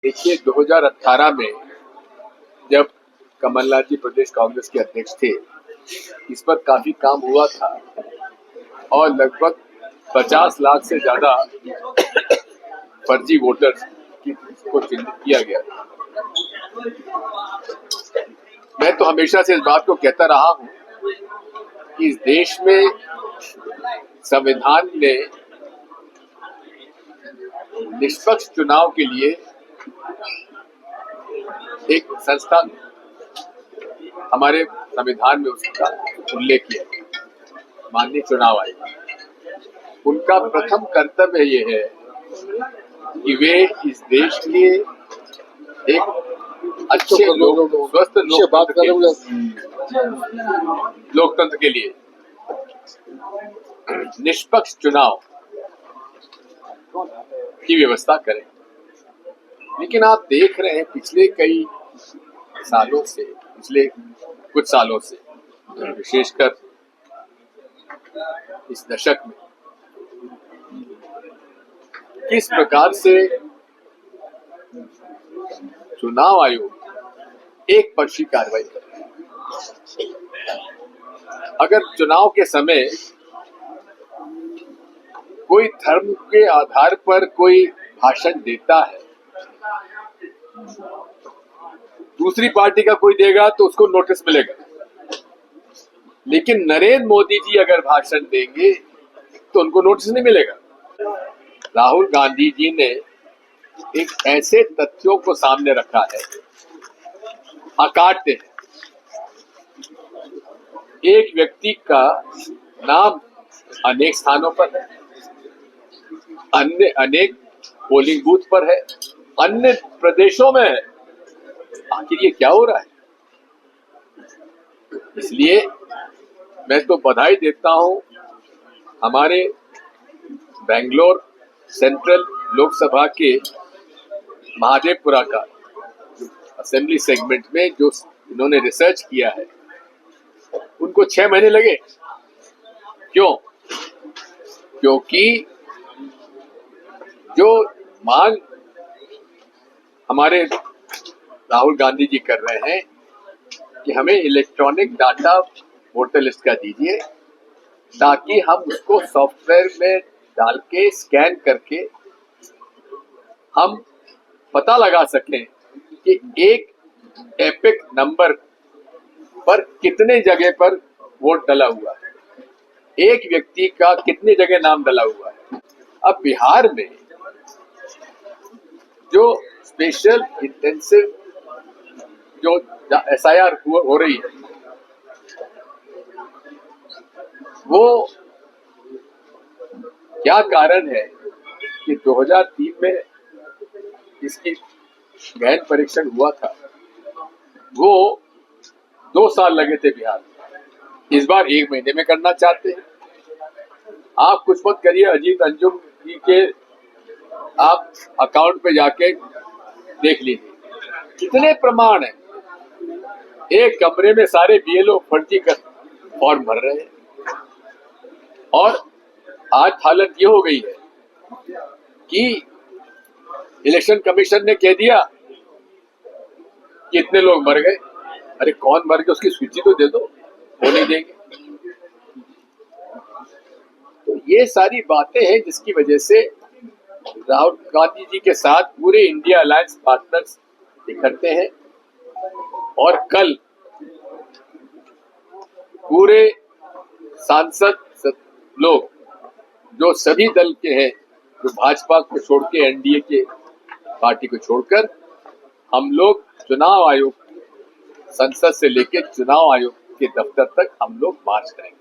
देखिए 2018 में जब कमलनाथ जी प्रदेश कांग्रेस के अध्यक्ष थे, इस पर काफी काम हुआ था और लगभग 50 लाख से ज्यादा फर्जी वोटर्स को चिन्हित किया गया था। मैं तो हमेशा से इस बात को कहता रहा हूं कि इस देश में संविधान ने निष्पक्ष चुनाव के लिए एक संस्था हमारे संविधान में उसका उल्लेख किया, माननीय चुनाव आयोग। उनका प्रथम कर्तव्य ये है कि वे इस देश के एक अच्छे स्वस्थ लोकतंत्र के लिए निष्पक्ष चुनाव की व्यवस्था करें। लेकिन आप देख रहे हैं पिछले कुछ सालों से विशेषकर इस दशक में किस प्रकार से चुनाव आयोग एक पक्षी कार्रवाई कर रहा है। अगर चुनाव के समय कोई धर्म के आधार पर कोई भाषण देता है, दूसरी पार्टी का कोई देगा तो उसको नोटिस मिलेगा, लेकिन नरेंद्र मोदी जी अगर भाषण देंगे तो उनको नोटिस नहीं मिलेगा। राहुल गांधी जी ने एक ऐसे तथ्यों को सामने रखा है, अकाट्य है। एक व्यक्ति का नाम अनेक स्थानों पर है, अनेक पोलिंग बूथ पर है, अन्य प्रदेशों में है। आखिर ये क्या हो रहा है? इसलिए मैं तो बधाई देता हूं हमारे बेंगलोर सेंट्रल लोकसभा के महादेवपुरा का असेंबली सेगमेंट में जो इन्होंने रिसर्च किया है, उनको 6 महीने लगे। क्यों? क्योंकि जो मांग हमारे राहुल गांधी जी कर रहे हैं कि हमें इलेक्ट्रॉनिक डाटा वोटर लिस्ट का दीजिए, ताकि हम उसको सॉफ्टवेयर में डाल के स्कैन करके हम पता लगा सकें कि एक एपिक नंबर पर कितने जगह पर वोट डला हुआ है, एक व्यक्ति का कितने जगह नाम डला हुआ है। अब बिहार में जो स्पेशल इंटेंसिव जो SIR हो रही है, वो क्या कारण है कि 2003 में इसकी गहन परीक्षण हुआ था, वो 2 साल लगे थे बिहार में। इस बार 1 महीने में करना चाहते हैं। आप कुछ मत करिए, अजीत अंजुम जी के आप अकाउंट पे जाके देख लीजिए कितने प्रमाण हैं। एक कमरे में सारे BLO फर्जी कर फॉर्म भर रहे हैं। और आज हालत ये हो गई है कि इलेक्शन कमीशन ने कह दिया कि इतने लोग मर गए। अरे कौन मर गए उसकी सूची तो दे दो, वो नहीं देंगे। तो ये सारी बातें हैं जिसकी वजह से राहुल गांधी जी के साथ पूरे इंडिया अलायंस पार्टनर्स इकट्ठे हैं और कल पूरे सांसद लोग जो सभी दल के हैं, जो भाजपा को छोड़ के NDA के पार्टी को छोड़कर, हम लोग चुनाव आयोग संसद से लेकर चुनाव आयोग के दफ्तर तक हम लोग मार्च करेंगे।